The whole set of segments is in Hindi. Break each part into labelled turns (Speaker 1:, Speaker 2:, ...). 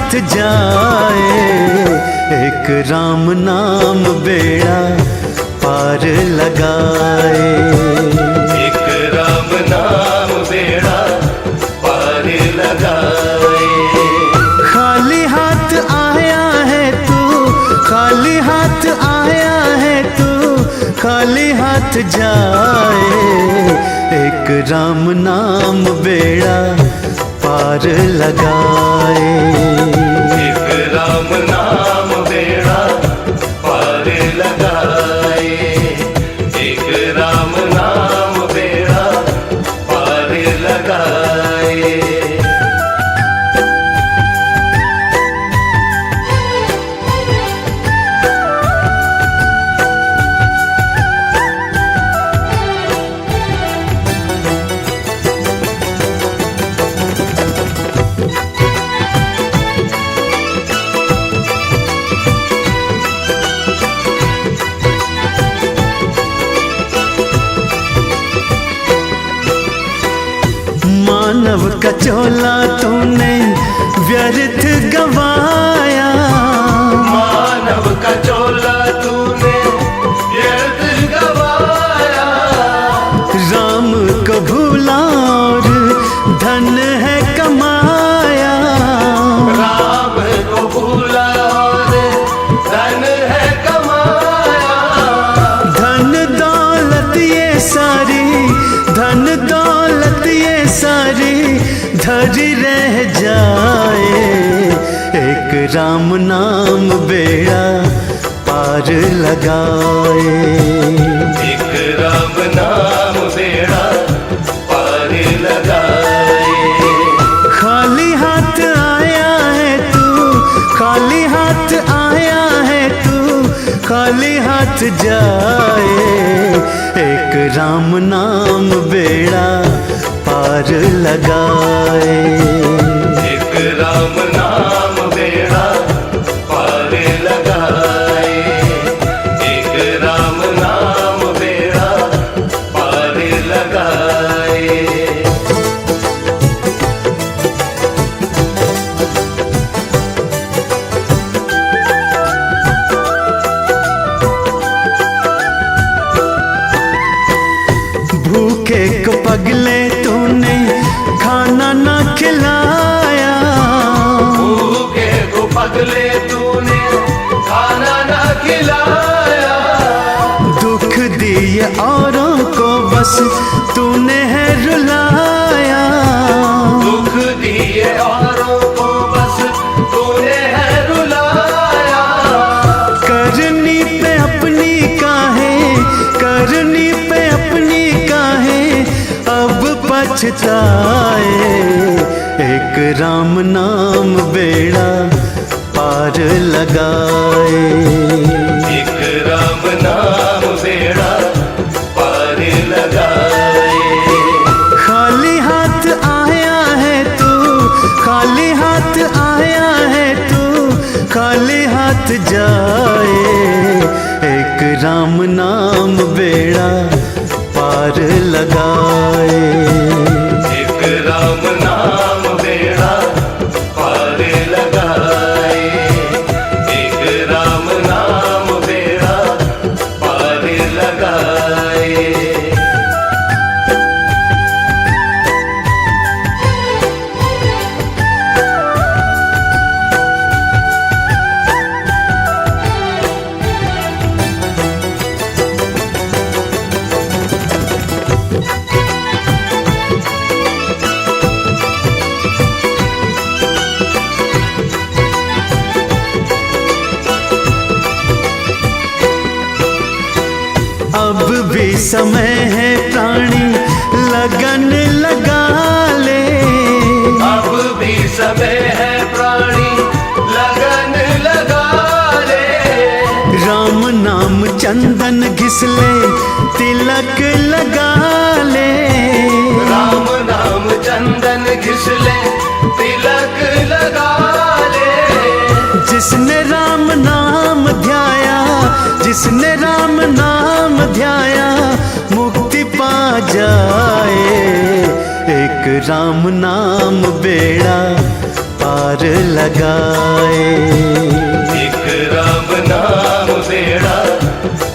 Speaker 1: हाथ जाए, एक राम नाम बेड़ा पार लगाए।
Speaker 2: एक राम नाम बेड़ा पार लगाए।
Speaker 1: खाली हाथ आया है तू, खाली हाथ आया है तू, खाली हाथ जाए, एक राम नाम बेड़ा पार लगाए।
Speaker 2: एक राम नाम बेड़ा पार लगाए। एक राम नाम बेड़ा पार लगाए।
Speaker 1: मानव का चोला तूने व्यर्थ गवाया,
Speaker 2: मानव का चोला तूने व्यर्थ गवाया।
Speaker 1: राम को भूला और धन है कमाया,
Speaker 2: राम को भूला और धन है कमाया।
Speaker 1: धन दौलत ये सारी, धन दौलत ये सारी धरी रह जाए, एक राम नाम बेड़ा पार लगाए।
Speaker 2: एक राम नाम बेड़ा पार लगाए।
Speaker 1: खाली हाथ आया है तू, खाली हाथ आया है तू, खाली हाथ जाए, एक राम नाम बेड़ा पार लगाए।
Speaker 2: एक राम नाम बेड़ा पार लगाए। एक राम नाम बेड़ा पार लगाए।
Speaker 1: भूखे को पगले तूने खाना ना खिलाया,
Speaker 2: भूखे को पगले तूने खाना ना खिलाया।
Speaker 1: दुख दिए औरों को बस तूने है रुलाया,
Speaker 2: दुख दिए औरों को बस तूने है रुलाया।
Speaker 1: करनी पे अपनी काहे, करनी पे अपनी काहे अब पछताए, एक राम नाम बेड़ा पार लगाए।
Speaker 2: एक राम नाम बेड़ा पार लगाए।
Speaker 1: खाली हाथ आया है तू, खाली हाथ आया है तू, खाली हाथ जाए, एक राम नाम बेड़ा पार लगाए।
Speaker 2: एक राम नाम बेड़ा पार लगाए। एक राम नाम बेड़ा पार लगाए।
Speaker 1: अब भी समय है प्राणी लगन लगा ले,
Speaker 2: अब भी समय है प्राणी लगन लगा ले।
Speaker 1: राम नाम चंदन घिस ले तिलक लगा ले,
Speaker 2: राम नाम चंदन घिस ले तिलक लगा ले।
Speaker 1: जिसने राम नाम ध्याया, जिसने राम नाम ध्याया मुक्ति पा जाए, एक राम नाम बेड़ा पार लगाए।
Speaker 2: एक राम नाम बेड़ा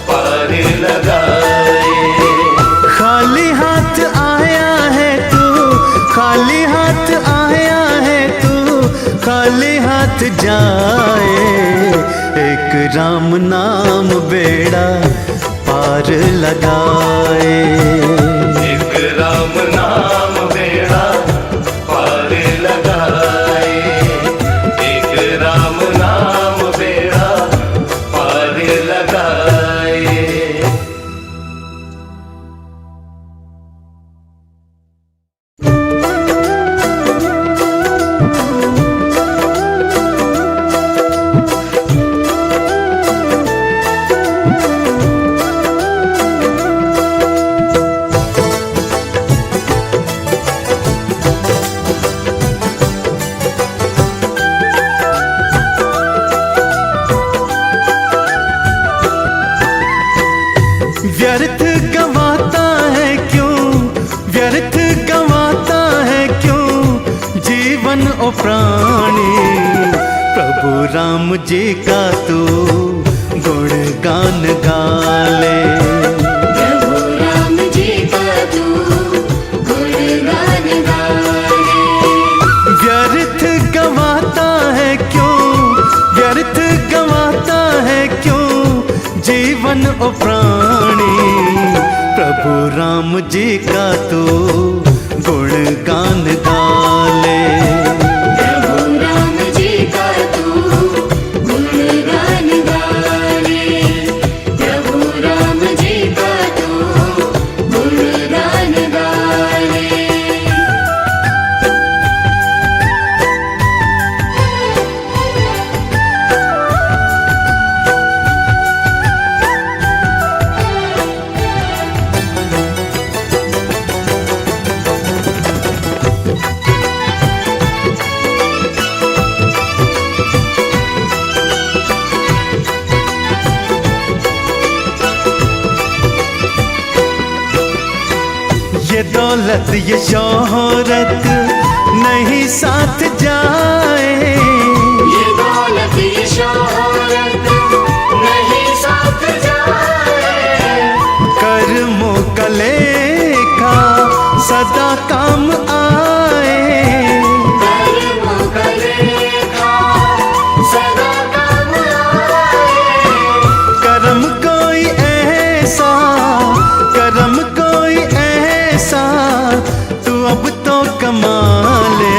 Speaker 2: पार लगाए।
Speaker 1: खाली हाथ आया है तू, खाली हाथ आया है तू, खाली हाथ जाए। एक राम नाम बेड़ा पार लगाए।
Speaker 2: एक राम नाम बेड़ा पार लगाए। एक राम नाम बेड़ा पार लगाए।
Speaker 1: व्यर्थ गवाता है क्यों, व्यर्थ गवाता है क्यों जीवन ओ प्राणी। प्रभु राम जी का तू गुणगान गा ले।
Speaker 3: प्रभु राम जी का तू गुणगान गा ले।
Speaker 1: व्यर्थ गवाता है क्यों, व्यर्थ गवाता है क्यों जीवन ओ प्राणी। प्रभु राम जी का तू गुणगान गा ले।
Speaker 3: प्रभु राम जी का तू गुणगान गा ले। प्रभु राम जी का तू गुणगान गा ले।
Speaker 1: ये दौलत ये शोहरत नहीं साथ जाए।
Speaker 3: ये दौलत ये शोहरत नहीं साथ जाए।
Speaker 1: कर्मों का लेखा सदा काम आए।
Speaker 3: कर्मों का लेखा सदा काम आए।
Speaker 1: कर्म कोई ऐसा, कर्म कोई ऐसा तू अब तो कमा ले।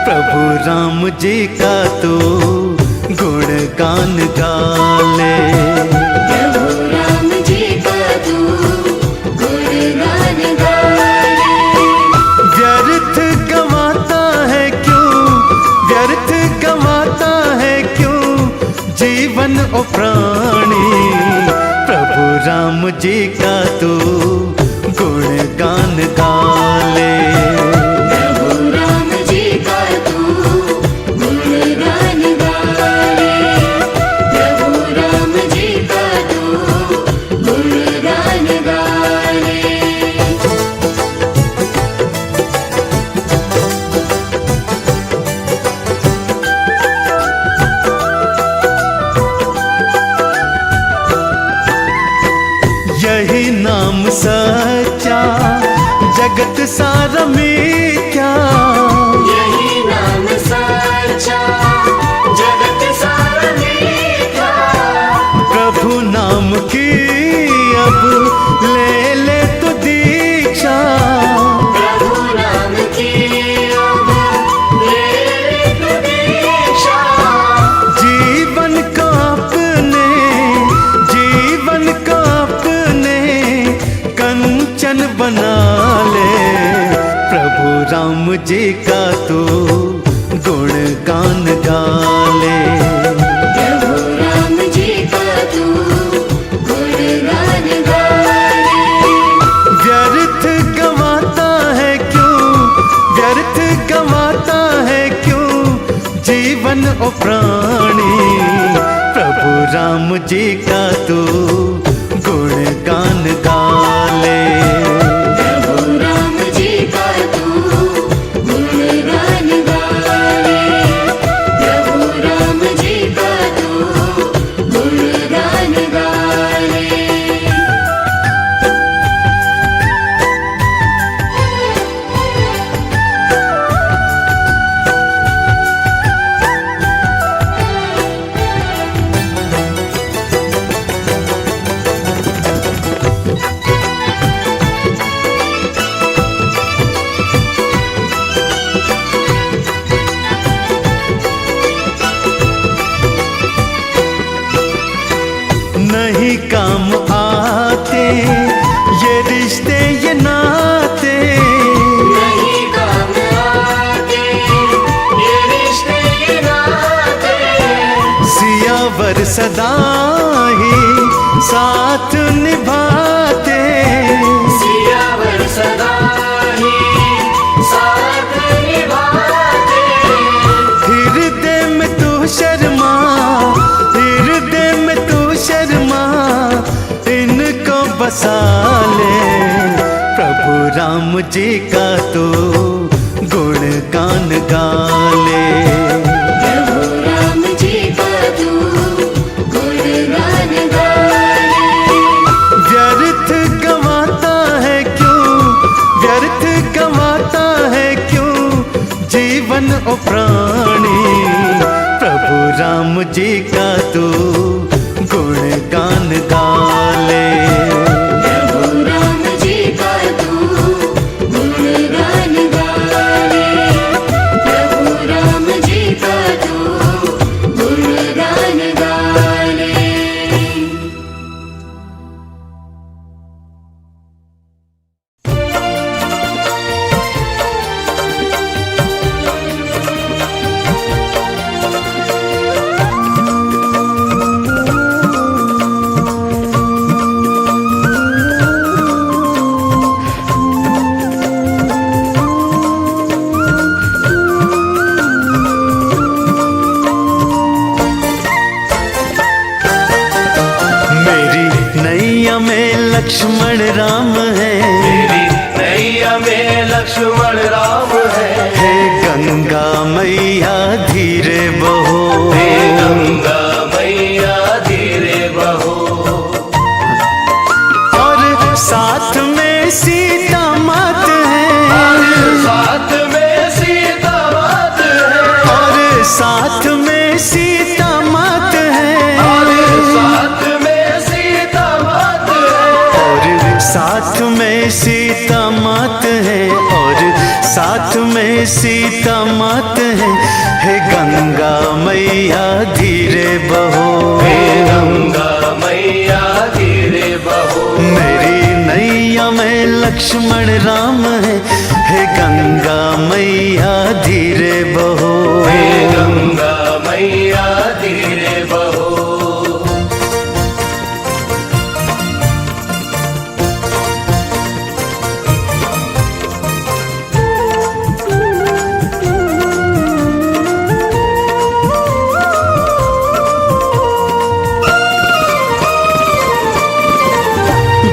Speaker 1: प्रभु राम जी का तू गुणगान गा ले।
Speaker 3: प्रभु राम जी का तू गुणगान गा ले।
Speaker 1: व्यर्थ गवाता है क्यों, व्यर्थ गवाता है क्यों जीवन ओ प्राणी। प्रभु राम जी का तू गुणगान गा ले।
Speaker 3: प्रभु राम जी का तू गुणगान गा ले। प्रभु राम जी का तू गुणगान गा ले।
Speaker 1: यही नाम सच्चा जगत सारा मिथ्या।
Speaker 3: यही नाम सच्चा जगत सारा मिथ्या।
Speaker 1: प्रभु नाम की अब ले ले तो दीक्षा।
Speaker 3: प्रभु नाम की अब ले ले तू दीक्षा।
Speaker 1: जीवन को अपने, जीवन को अपने कंचन बना ले। प्रभु राम जी का तू गुणगान गा ले।
Speaker 3: प्रभु राम जी का तू गुणगान गा ले।
Speaker 1: व्यर्थ गवाता है क्यों, व्यर्थ गवाता है क्यों जीवन ओ प्राणी। प्रभु राम जी का तू गुणगान गा ले।
Speaker 3: प्रभु राम जी का तू गुणगान गा ले।
Speaker 1: सियावर सदा ही साथ निभाते,
Speaker 2: सियावर सदा ही साथ निभाते।
Speaker 1: हृदय में तू शर्मा, हृदय में तू शर्मा, इनको बसा ले। प्रभु राम जी का तू गुणगान गा ले।
Speaker 3: प्रभु राम जी का तू गुणगान गाए।
Speaker 1: व्यर्थ गवाता है क्यों, व्यर्थ गवाता है क्यों जीवन ओ प्राणी। प्रभु राम जी का तू गुणगान गा ले।
Speaker 3: प्रभु राम जी का तू गुणगान गाए। प्रभु राम जी का तू गुणगान गाए।
Speaker 1: लक्ष्मण राम है,
Speaker 2: मेरी नैया में लक्ष्मण राम है।
Speaker 1: हे गंगा मैया धीरे बहो,
Speaker 2: हे गंगा मैया धीरे बहो।
Speaker 1: और साथ में सीता मात है,
Speaker 2: और साथ में सीता मात है।
Speaker 1: और साथ में सीता मात है,
Speaker 2: और साथ में सीता मात है।
Speaker 1: और साथ में सीता मात है, और साथ में सीता मात है। हे गंगा मैया धीरे बहो,
Speaker 2: हे गंगा मैया धीरे बहो।
Speaker 1: मेरी नैया में लक्ष्मण राम है। हे गंगा मैया धीरे बहो,
Speaker 2: हे गंगा मैया धीरे बहो।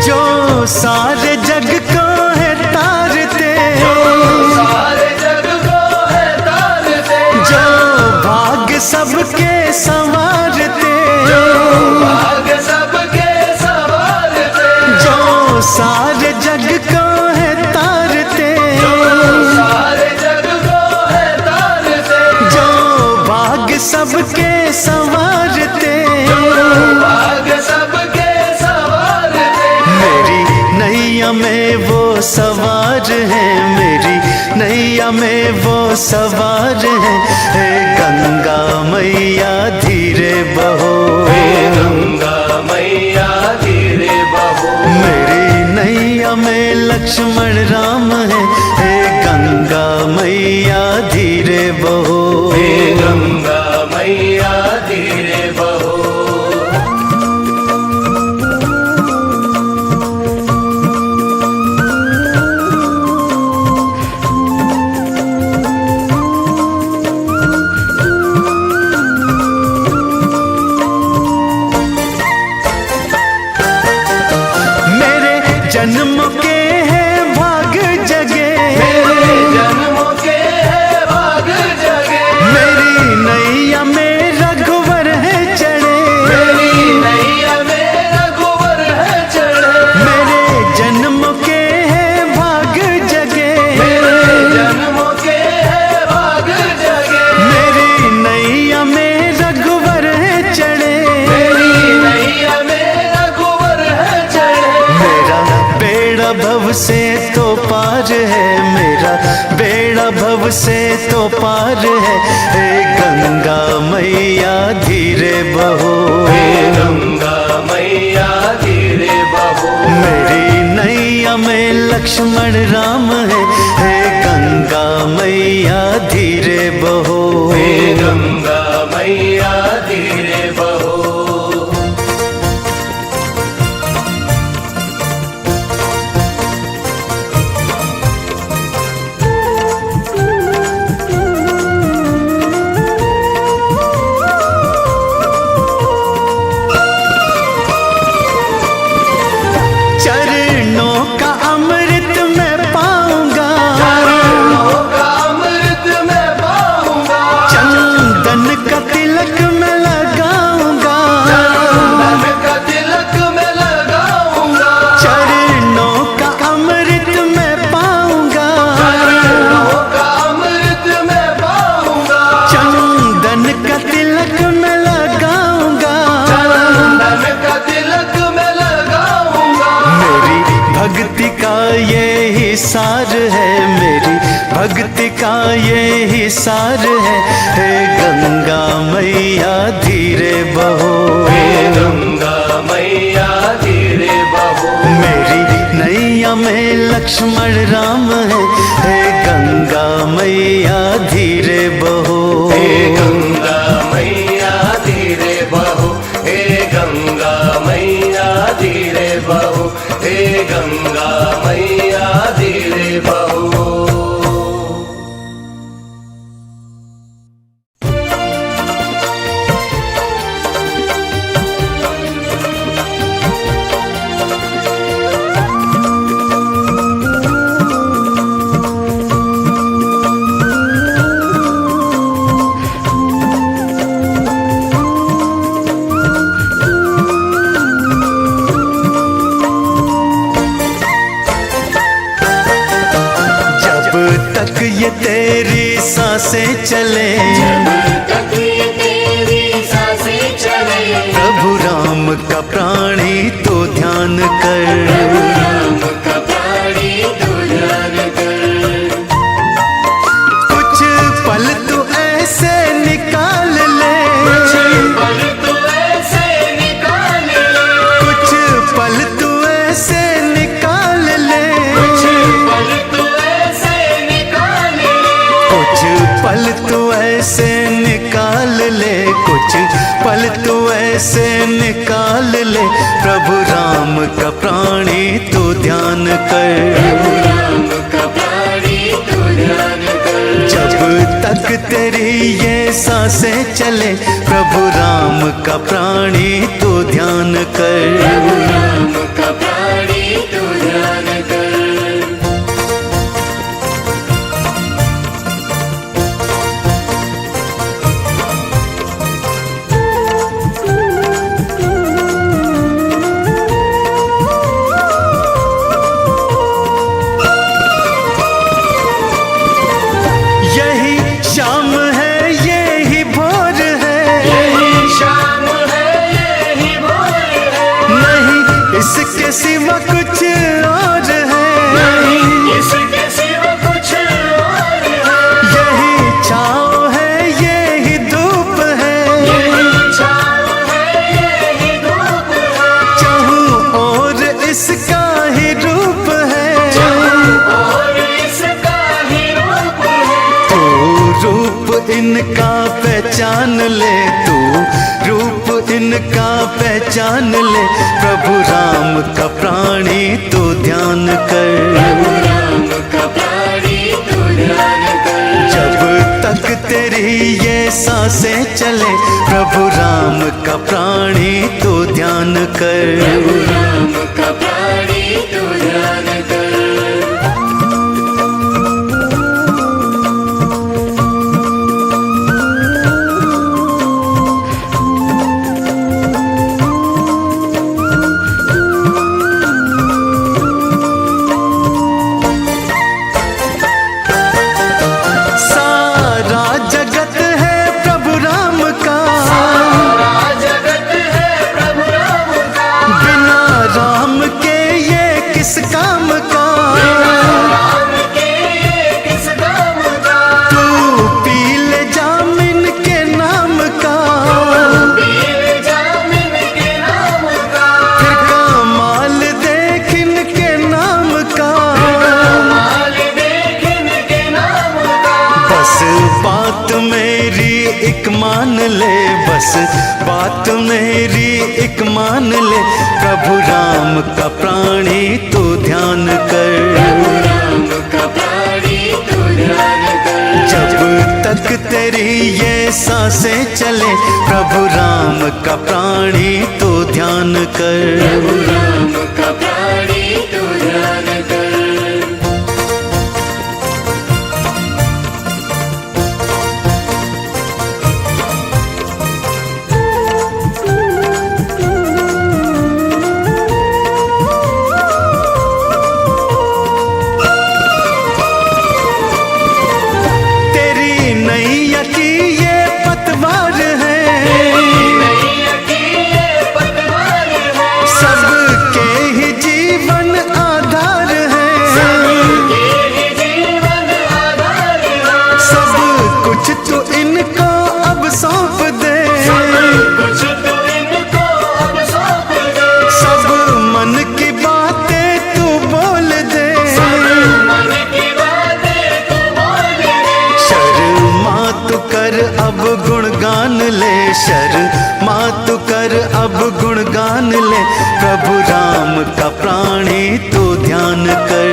Speaker 1: जो सारे जग को है तारते,
Speaker 2: सारे जग को है तारते।
Speaker 1: जो भाग्य सबके संवारते,
Speaker 2: भाग सबके संवारते।
Speaker 1: जो सारे जग को है तारते,
Speaker 2: सारे जग को है तारते।
Speaker 1: जो भाग्य सबके संवारते,
Speaker 2: भाग सबके संवारते।
Speaker 1: मेरी नैया में वो सवार है, मेरी नैया में वो सवार है। हे गंगा मैया धीरे बहो,
Speaker 2: हे गंगा मैया धीरे बहो।
Speaker 1: मेरी नैया में लक्ष्मण राम है। हे गंगा मैया धीरे बहो,
Speaker 2: हे गंगा मैया धीरे बहो।
Speaker 1: जन्म के है भाग जगे,
Speaker 2: मेरे जन्मों के है भाग जगे।
Speaker 1: मेरी नैया में रघुवर है चढ़े,
Speaker 2: मेरी नैया में रघुवर है चढ़े।
Speaker 1: मेरे जन्म के है भाग जगे,
Speaker 2: मेरे जन्मों के है भाग जगे।
Speaker 1: मेरी नैया में रघुवर है चढ़े,
Speaker 2: मेरी नैया में रघुवर है चढ़े।
Speaker 1: मेरा बेड़ा भव से तो पार है, मेरा बेड़ा भव से तो पार है। हे गंगा मैया धीरे बहो,
Speaker 2: हे गंगा मैया धीरे बहो।
Speaker 1: मेरी नैया में लक्ष्मण राम है। हे गंगा मैया धीरे बहो,
Speaker 2: हे गंगा मैया धीरे बहो।
Speaker 1: यही सार है। हे गंगा मैया धीरे बहो,
Speaker 2: हे गंगा मैया धीरे बहो।
Speaker 1: मेरी नैया में लक्ष्मण राम है। हे गंगा मैया धीरे बहो,
Speaker 2: हे गंगा मैया धीरे बहो। हे गंगा मैया धीरे बहो। हे गंगा मैया धीरे बहो।
Speaker 1: तक ये तेरी सांसें चले,
Speaker 3: जब तक ये तेरी सांसें चले,
Speaker 1: प्रभु राम का प्राणी तो ध्यान कर।
Speaker 3: प्रभु राम का प्राणी तो ध्यान कर।
Speaker 1: कुछ पल तो ऐसे निकाल ले,
Speaker 3: कुछ पल तो ऐसे निकाल ले,
Speaker 1: कुछ पल तो ऐसे निकाल ले,
Speaker 3: कुछ पल तो ऐसे निकाल ले,
Speaker 1: कुछ पल तो ऐसे निकाल ले, कुछ पल तो ऐसे निकाल ले। प्रभु राम का प्राणी तो ध्यान कर।
Speaker 3: प्रभु राम का प्राणी तो ध्यान कर।
Speaker 1: जब तक तेरी ये सांसें चले, प्रभु राम का प्राणी तो ध्यान कर।
Speaker 3: प्रभु राम का प्राणी तो ध्यान कर।
Speaker 1: यही शाम है, यही भोर है,
Speaker 3: यही शाम है, यही भोर है,
Speaker 1: नहीं इसके सिवा कुछ और है,
Speaker 3: नहीं इसके सिवा कुछ और है।
Speaker 1: यही छाँव है, यही धूप है,
Speaker 3: यही छाँव है, यही धूप है,
Speaker 1: चाहूं और इसका ही रूप है।
Speaker 3: और इसका ही रूप है।
Speaker 1: तू रूप इनका पहचान ले, तू रूप इनका पहचान ले। प्रभु राम का प्राणी तो ध्यान कर।
Speaker 3: प्रभु राम का प्राणी तो ध्यान कर।
Speaker 1: जब तक तेरी ये सांसें चले, प्रभु राम का प्राणी तो ध्यान कर।
Speaker 3: प्रभु राम का प्राणी तो ध्यान कर।
Speaker 1: सारा जगत है प्रभु राम का,
Speaker 3: सारा जगत है प्रभु राम का,
Speaker 1: बिना राम के ये किस काम का।
Speaker 3: राम के ये किस काम का।
Speaker 1: तू पी ले जामिन के नाम का,
Speaker 3: पीर जामिन के नाम का।
Speaker 1: फिर कमाल देख इनके नाम का।
Speaker 3: माल देखन के नाम का।
Speaker 1: बस बात मेरी एक मान ले, बस बात मेरी एक मान ले। प्रभु राम का प्राणी तो ध्यान कर।
Speaker 3: प्रभु राम का प्राणी तो ध्यान कर।
Speaker 1: जब तक तेरी ये सांसें चले, प्रभु राम का प्राणी तो ध्यान कर।
Speaker 3: प्रभु राम का प्राणी तो ध्यान कर।
Speaker 1: तेरी नैया की ये पतवार है,
Speaker 3: नैया की ये पतवार है।
Speaker 1: सबके ही कुछ तो इनको अब सौंप दे,
Speaker 2: कुछ तो इनको अब सौंप दे,
Speaker 1: सब मन की बातें तू बोल दे,
Speaker 2: मन की बातें तू बोल दे।
Speaker 1: शर्मा तू कर अब गुणगान ले, शर्मा तू कर अब गुणगान ले, प्रभु राम का प्राणी तू ध्यान कर,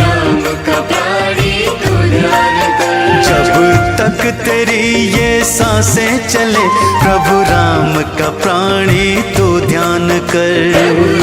Speaker 3: राम का प्राणी तू ध्यान कर।
Speaker 1: जब तक तेरी ये सांसें चले, प्रभु राम का प्राणी तू ध्यान कर।